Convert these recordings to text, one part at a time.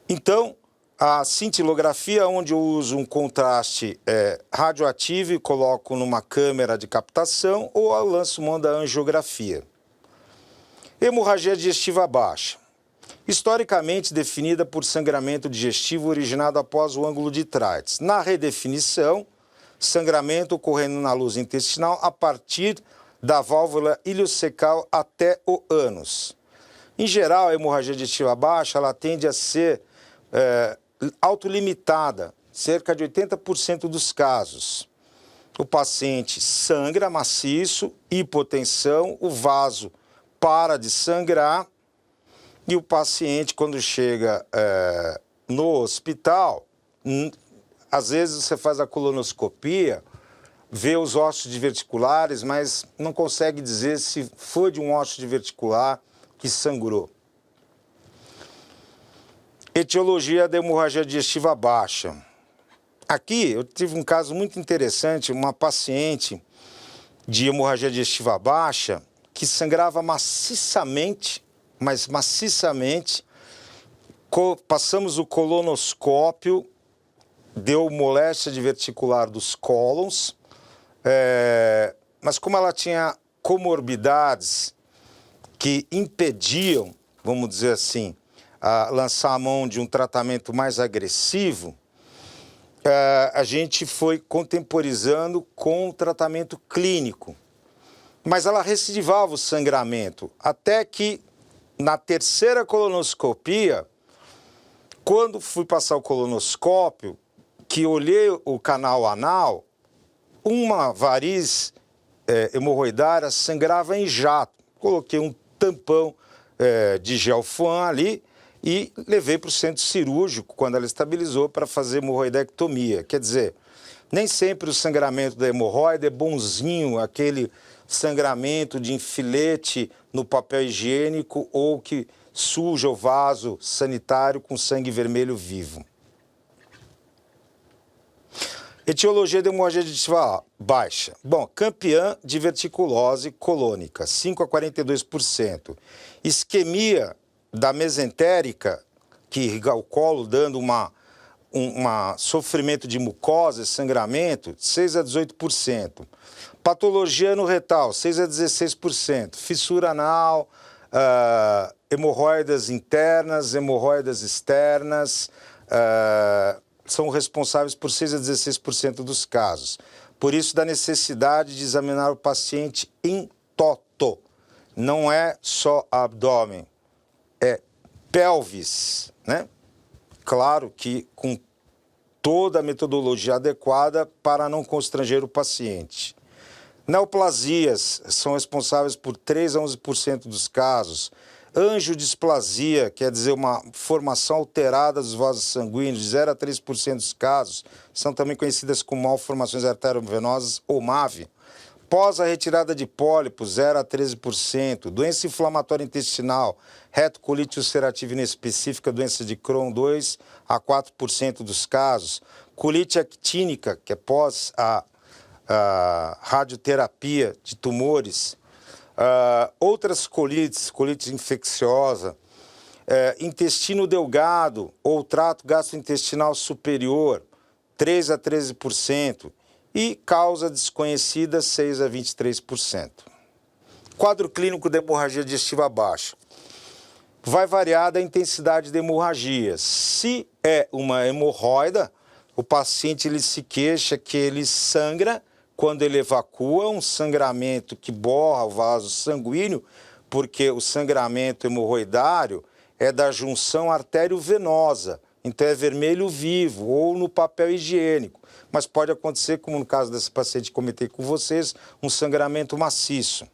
Então, a cintilografia, onde eu uso um contraste radioativo e coloco numa câmera de captação, ou eu lanço mão da angiografia. Hemorragia digestiva baixa. Historicamente definida por sangramento digestivo originado após o ângulo de Treitz. Na redefinição, sangramento ocorrendo na luz intestinal a partir da válvula iliocecal até o ânus. Em geral, a hemorragia digestiva baixa ela tende a ser autolimitada, cerca de 80% dos casos. O paciente sangra maciço, hipotensão, o vaso para de sangrar e o paciente, quando chega no hospital, às vezes você faz a colonoscopia, vê os ossos diverticulares, mas não consegue dizer se foi de um osso diverticular que sangrou. Etiologia da hemorragia digestiva baixa. Aqui eu tive um caso muito interessante, uma paciente de hemorragia digestiva baixa que sangrava maciçamente, mas maciçamente. Passamos o colonoscópio, deu moléstia diverticular dos cólons, mas como ela tinha comorbidades que impediam, vamos dizer assim, a lançar a mão de um tratamento mais agressivo, a gente foi contemporizando com o tratamento clínico. Mas ela recidivava o sangramento, até que na terceira colonoscopia, quando fui passar o colonoscópio, que olhei o canal anal, uma variz hemorroidária sangrava em jato. Coloquei um tampão de gelfan ali e levei para o centro cirúrgico, quando ela estabilizou, para fazer hemorroidectomia. Quer dizer, nem sempre o sangramento da hemorroida é bonzinho, aquele sangramento de enfilete no papel higiênico ou que suja o vaso sanitário com sangue vermelho vivo. Etiologia da hemorragia digestiva baixa. Bom, campeã de verticulose colônica, 5 a 42%. Isquemia da mesentérica, que irriga o colo, dando sofrimento de mucosa e sangramento, 6 a 18%. Patologia no retal, 6 a 16%. Fissura anal, hemorroidas internas, hemorroidas externas, são responsáveis por 6 a 16% dos casos. Por isso, da necessidade de examinar o paciente em toto. Não é só abdômen, é pelvis, né? Claro que com toda a metodologia adequada para não constranger o paciente. Neoplasias são responsáveis por 3 a 11% dos casos. Angiodisplasia, quer dizer, uma formação alterada dos vasos sanguíneos, de 0 a 3% dos casos, são também conhecidas como malformações arteriovenosas ou MAV. Pós a retirada de pólipos, 0 a 13%. Doença inflamatória intestinal, retocolite ulcerativa inespecífica, doença de Crohn, 2 a 4% dos casos. Colite actínica, que é pós a radioterapia de tumores. Outras colites, colite infecciosa, intestino delgado ou trato gastrointestinal superior, 3 a 13%. E causa desconhecida, 6 a 23%. Quadro clínico da hemorragia digestiva baixa. Vai variar da intensidade da hemorragia. Se é uma hemorroida, o paciente ele se queixa que ele sangra quando ele evacua, um sangramento que borra o vaso sanguíneo, porque o sangramento hemorroidário é da junção artério-venosa, então é vermelho vivo ou no papel higiênico. Mas pode acontecer, como no caso desse paciente que comentei com vocês, um sangramento maciço.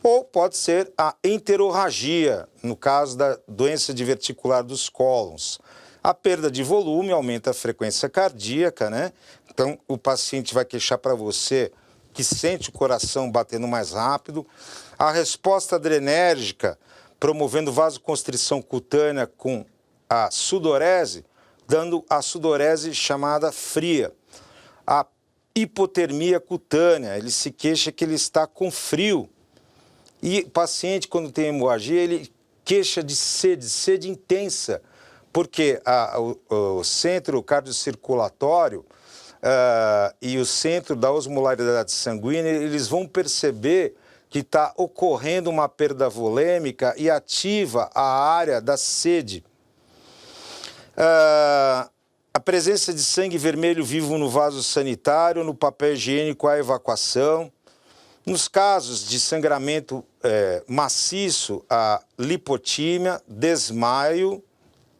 Ou pode ser a enterorragia, no caso da doença diverticular dos cólons. A perda de volume aumenta a frequência cardíaca, né? Então, o paciente vai queixar para você que sente o coração batendo mais rápido. A resposta adrenérgica, promovendo vasoconstrição cutânea com a sudorese, dando a sudorese chamada fria. A hipotermia cutânea, ele se queixa que ele está com frio. E o paciente, quando tem hemorragia, ele queixa de sede intensa, porque o centro cardiocirculatório e o centro da osmolaridade sanguínea, eles vão perceber que está ocorrendo uma perda volêmica e ativa a área da sede. A presença de sangue vermelho vivo no vaso sanitário, no papel higiênico, a evacuação. Nos casos de sangramento maciço, a lipotímia, desmaio,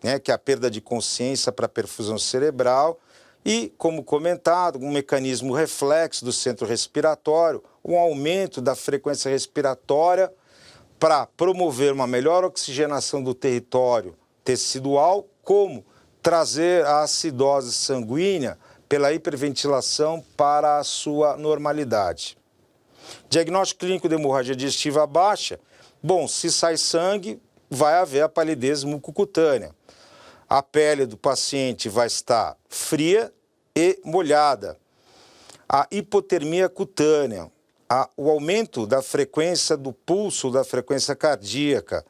né, que é a perda de consciência para perfusão cerebral, e, como comentado, um mecanismo reflexo do centro respiratório, um aumento da frequência respiratória para promover uma melhor oxigenação do território tecidual, como trazer a acidose sanguínea pela hiperventilação para a sua normalidade. Diagnóstico clínico de hemorragia digestiva baixa. Bom, se sai sangue, vai haver a palidez mucocutânea. A pele do paciente vai estar fria e molhada. A hipotermia cutânea, o aumento da frequência do pulso, da frequência cardíaca,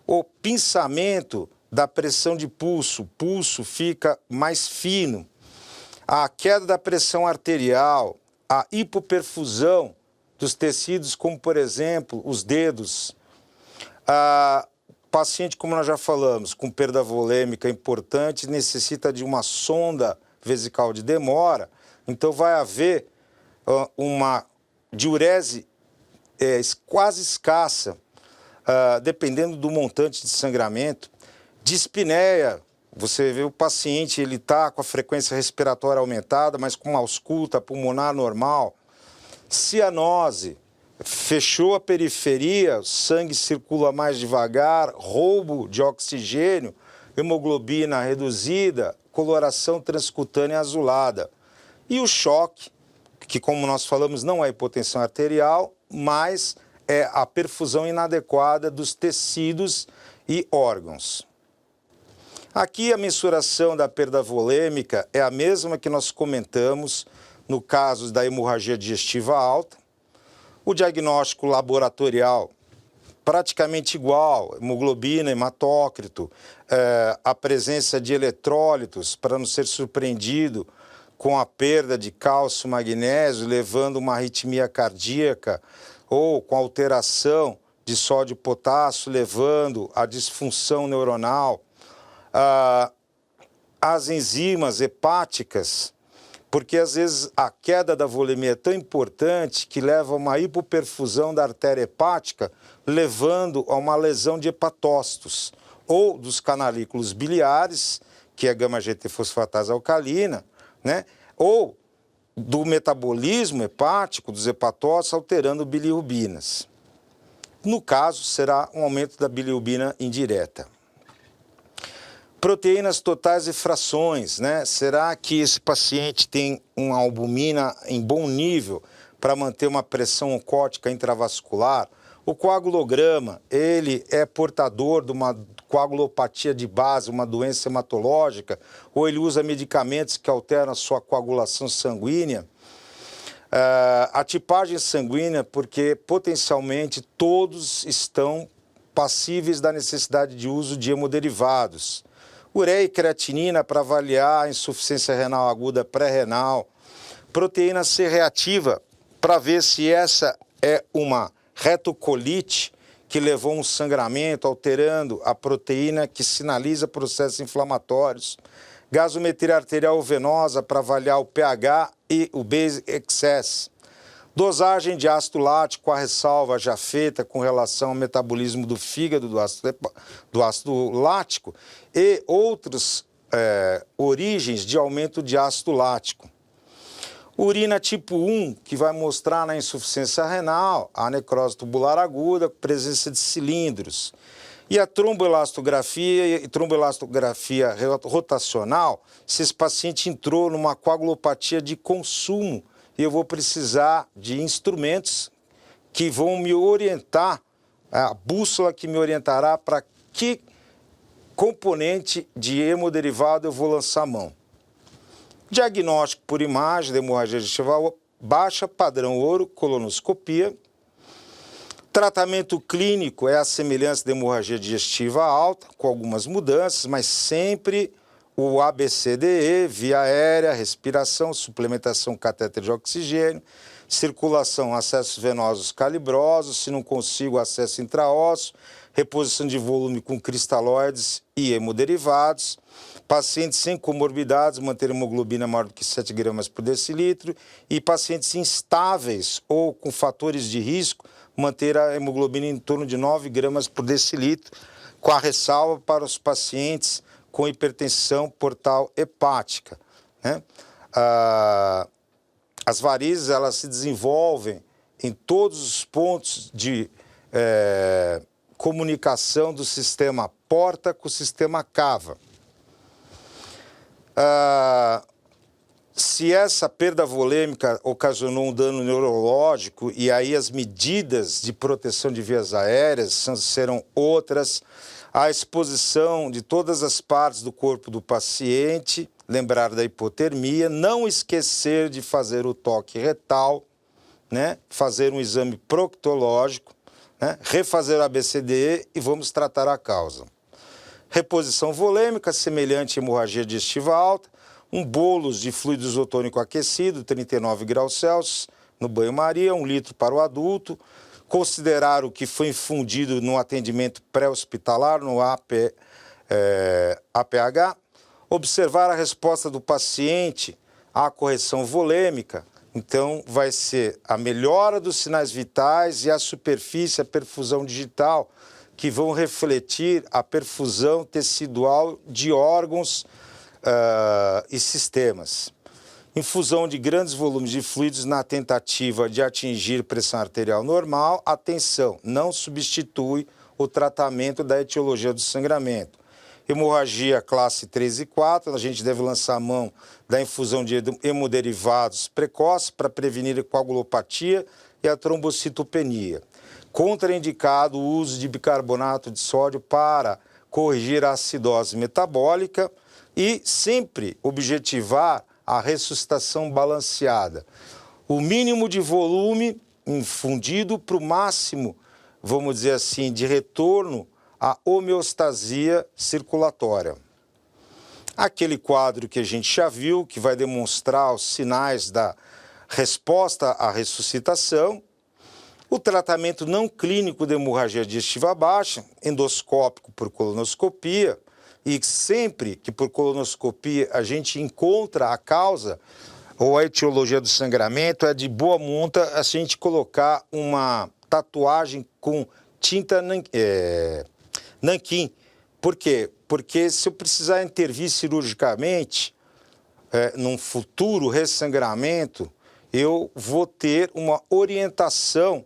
o pinçamento da pressão de pulso, o pulso fica mais fino, a queda da pressão arterial, a hipoperfusão dos tecidos, como, por exemplo, os dedos. Paciente, como nós já falamos, com perda volêmica importante, necessita de uma sonda vesical de demora, então vai haver uma diurese quase escassa, dependendo do montante de sangramento. Dispneia, você vê o paciente, ele está com a frequência respiratória aumentada, mas com uma ausculta pulmonar normal. Cianose, fechou a periferia, o sangue circula mais devagar, roubo de oxigênio, hemoglobina reduzida, coloração transcutânea azulada. E o choque, que, como nós falamos, não é hipotensão arterial, mas é a perfusão inadequada dos tecidos e órgãos. Aqui a mensuração da perda volêmica é a mesma que nós comentamos no caso da hemorragia digestiva alta. O diagnóstico laboratorial praticamente igual, hemoglobina, hematócrito, a presença de eletrólitos, para não ser surpreendido com a perda de cálcio e magnésio, levando uma arritmia cardíaca, ou com alteração de sódio e potássio, levando a disfunção neuronal. As enzimas hepáticas, porque às vezes a queda da volemia é tão importante que leva a uma hipoperfusão da artéria hepática, levando a uma lesão de hepatócitos, ou dos canalículos biliares, que é gama-GT fosfatase alcalina, né? Ou do metabolismo hepático dos hepatócitos, alterando bilirrubinas. No caso, será um aumento da bilirrubina indireta. Proteínas totais e frações, né? Será que esse paciente tem uma albumina em bom nível para manter uma pressão oncótica intravascular? O coagulograma, ele é portador de uma coagulopatia de base, uma doença hematológica, ou ele usa medicamentos que alteram a sua coagulação sanguínea? A tipagem sanguínea, porque potencialmente todos estão passíveis da necessidade de uso de hemoderivados. Ureia e creatinina para avaliar a insuficiência renal aguda pré-renal. Proteína C reativa para ver se essa é uma retocolite que levou a um sangramento, alterando a proteína que sinaliza processos inflamatórios. Gasometria arterial venosa para avaliar o pH e o base excess. Dosagem de ácido lático, a ressalva já feita com relação ao metabolismo do fígado, do ácido lático, e outras origens de aumento de ácido lático. Urina tipo 1, que vai mostrar na insuficiência renal, a necrose tubular aguda, presença de cilindros. E a tromboelastografia e tromboelastografia rotacional, se esse paciente entrou numa coagulopatia de consumo, e eu vou precisar de instrumentos que vão me orientar, a bússola que me orientará para que componente de hemoderivado eu vou lançar a mão. Diagnóstico por imagem de hemorragia digestiva baixa, padrão ouro, colonoscopia. Tratamento clínico é a semelhança da hemorragia digestiva alta, com algumas mudanças, mas sempre o ABCDE, via aérea, respiração, suplementação catéter de oxigênio, circulação, acessos venosos calibrosos, se não consigo, acesso intraósseo, reposição de volume com cristalóides e hemoderivados, pacientes sem comorbidades, manter hemoglobina maior do que 7 gramas por decilitro e pacientes instáveis ou com fatores de risco, manter a hemoglobina em torno de 9 gramas por decilitro, com a ressalva para os pacientes com hipertensão portal hepática, né? As varizes, elas se desenvolvem em todos os pontos de comunicação do sistema porta com o sistema cava. Se essa perda volêmica ocasionou um dano neurológico, e aí as medidas de proteção de vias aéreas serão outras, a exposição de todas as partes do corpo do paciente, lembrar da hipotermia, não esquecer de fazer o toque retal, né? Fazer um exame proctológico, né? Refazer o ABCDE e vamos tratar a causa. Reposição volêmica, semelhante à hemorragia digestiva alta, um bolos de fluido isotônico aquecido, 39 graus Celsius, no banho-maria, 1 litro para o adulto, considerar o que foi infundido no atendimento pré-hospitalar, no APH, observar a resposta do paciente à correção volêmica. Então, vai ser a melhora dos sinais vitais e a superfície, a perfusão digital, que vão refletir a perfusão tecidual de órgãos e sistemas. Infusão de grandes volumes de fluidos na tentativa de atingir pressão arterial normal. Atenção, não substitui o tratamento da etiologia do sangramento. Hemorragia classe 3 e 4, a gente deve lançar a mão da infusão de hemoderivados precoces para prevenir a coagulopatia e a trombocitopenia. Contraindicado o uso de bicarbonato de sódio para corrigir a acidose metabólica e sempre objetivar a ressuscitação balanceada. O mínimo de volume infundido para o máximo, vamos dizer assim, de retorno à homeostasia circulatória. Aquele quadro que a gente já viu, que vai demonstrar os sinais da resposta à ressuscitação. O tratamento não clínico de hemorragia digestiva baixa, endoscópico por colonoscopia, e sempre que por colonoscopia a gente encontra a causa ou a etiologia do sangramento, é de boa monta a gente colocar uma tatuagem com tinta nanquim. Por quê? Porque se eu precisar intervir cirurgicamente, num futuro ressangramento, eu vou ter uma orientação,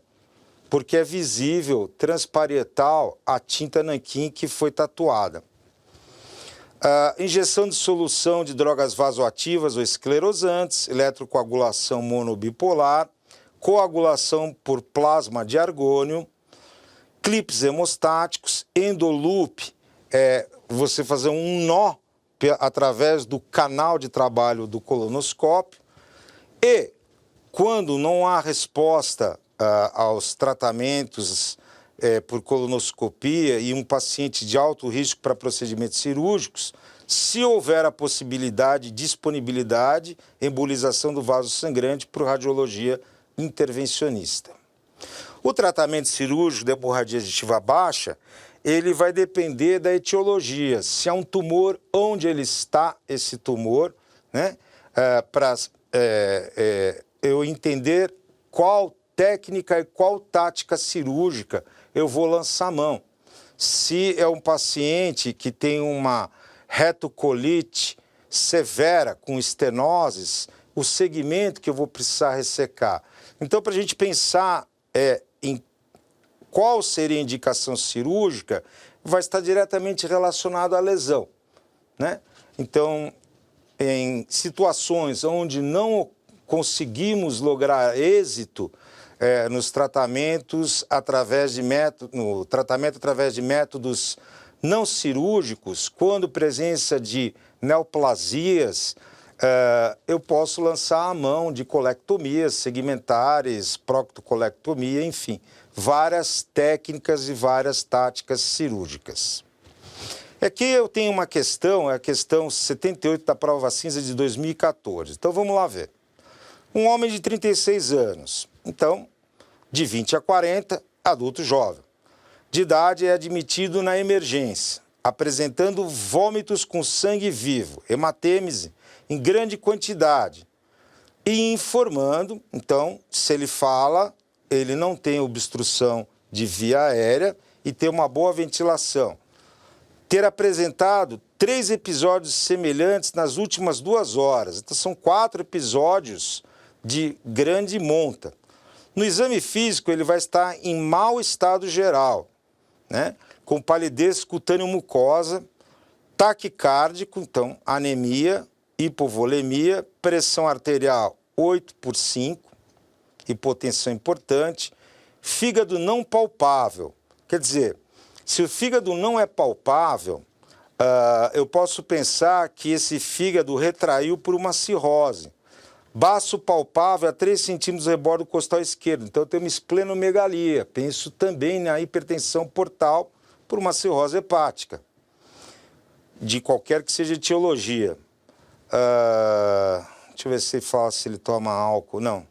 porque é visível, transparietal, a tinta nanquim que foi tatuada. Injeção de solução de drogas vasoativas ou esclerosantes, eletrocoagulação monobipolar, coagulação por plasma de argônio, clipes hemostáticos, endoloop, você fazer um nó através do canal de trabalho do colonoscópio. E quando não há resposta aos tratamentos por colonoscopia e um paciente de alto risco para procedimentos cirúrgicos, se houver a possibilidade e disponibilidade, embolização do vaso sangrante por radiologia intervencionista. O tratamento cirúrgico da hemorragia digestiva baixa, ele vai depender da etiologia, se há um tumor, onde ele está esse tumor, né? Para eu entender qual técnica e qual tática cirúrgica eu vou lançar a mão. Se é um paciente que tem uma retocolite severa com estenoses, o segmento que eu vou precisar ressecar. Então, para a gente pensar em qual seria a indicação cirúrgica, vai estar diretamente relacionado à lesão, né? Então, em situações onde não conseguimos lograr êxito nos tratamentos através de métodos não cirúrgicos, quando presença de neoplasias, eu posso lançar a mão de colectomias segmentares, proctocolectomia, enfim, várias técnicas e várias táticas cirúrgicas. Aqui eu tenho uma questão, é a questão 78 da prova cinza de 2014. Então vamos lá ver. Um homem de 36 anos, então de 20 a 40, adulto jovem. De idade é admitido na emergência, apresentando vômitos com sangue vivo, hematêmese em grande quantidade e informando, então, se ele fala, ele não tem obstrução de via aérea e tem uma boa ventilação. Ter apresentado 3 episódios semelhantes nas últimas 2 horas. Então, são 4 episódios de grande monta. No exame físico, ele vai estar em mau estado geral, né? Com palidez cutâneo-mucosa, taquicárdico, então, anemia, hipovolemia, pressão arterial 8/5, hipotensão importante, fígado não palpável. Quer dizer, se o fígado não é palpável, eu posso pensar que esse fígado retraiu por uma cirrose. Baço palpável a 3 centímetros do rebordo costal esquerdo. Então, eu tenho uma esplenomegalia. Penso também na hipertensão portal por uma cirrose hepática, de qualquer que seja a etiologia. Deixa eu ver se ele fala se ele toma álcool. Não.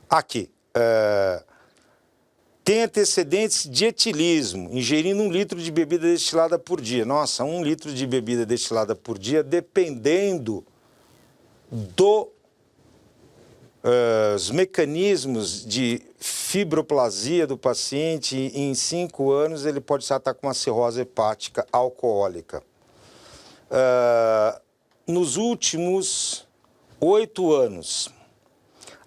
Aqui. Tem antecedentes de etilismo, ingerindo 1 litro de bebida destilada por dia. Nossa, 1 litro de bebida destilada por dia, dependendo dos mecanismos de fibroplasia do paciente, em 5 anos ele pode estar com uma cirrose hepática alcoólica. Nos últimos 8 anos,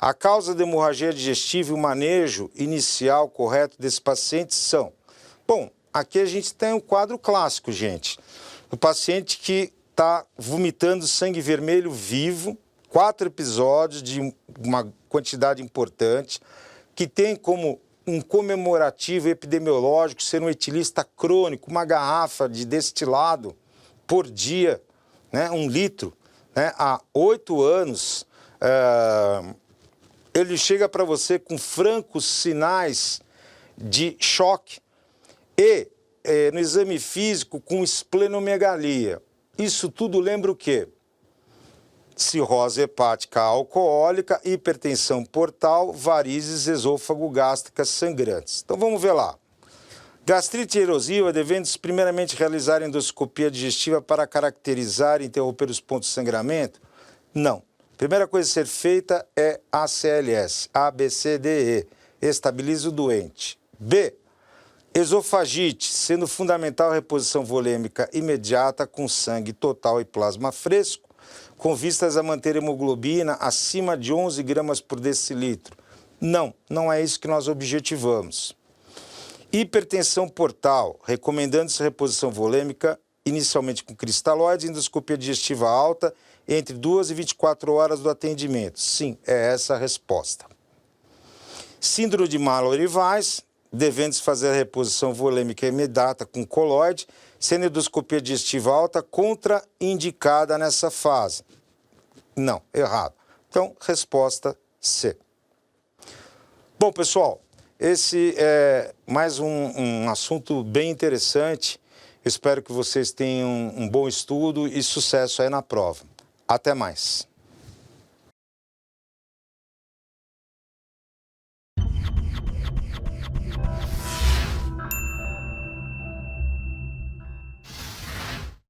a causa da hemorragia digestiva e o manejo inicial correto desse paciente são... Bom, aqui a gente tem um quadro clássico, gente. O paciente que está vomitando sangue vermelho vivo, 4 episódios de uma quantidade importante, que tem como um comemorativo epidemiológico ser um etilista crônico, uma garrafa de destilado por dia, né, 1 litro, né, há 8 anos... ele chega para você com francos sinais de choque e, no exame físico, com esplenomegalia. Isso tudo lembra o quê? Cirrose hepática alcoólica, hipertensão portal, varizes esôfago-gástricas sangrantes. Então, vamos ver lá. Gastrite erosiva, devendo-se primeiramente realizar endoscopia digestiva para caracterizar e interromper os pontos de sangramento? Não. Primeira coisa a ser feita é ACLS, A, B, C, D, E, estabiliza o doente. B, esofagite, sendo fundamental a reposição volêmica imediata com sangue total e plasma fresco, com vistas a manter a hemoglobina acima de 11 gramas por decilitro. Não, não é isso que nós objetivamos. Hipertensão portal, recomendando-se reposição volêmica inicialmente com cristalóides, endoscopia digestiva alta, entre 2 e 24 horas do atendimento. Sim, é essa a resposta. Síndrome de Mallory-Weiss, devendo-se fazer a reposição volêmica imediata com coloide, sendo endoscopia digestiva alta contraindicada nessa fase. Não, errado. Então, resposta C. Bom, pessoal, esse é mais um assunto bem interessante. Eu espero que vocês tenham um bom estudo e sucesso aí na prova. Até mais.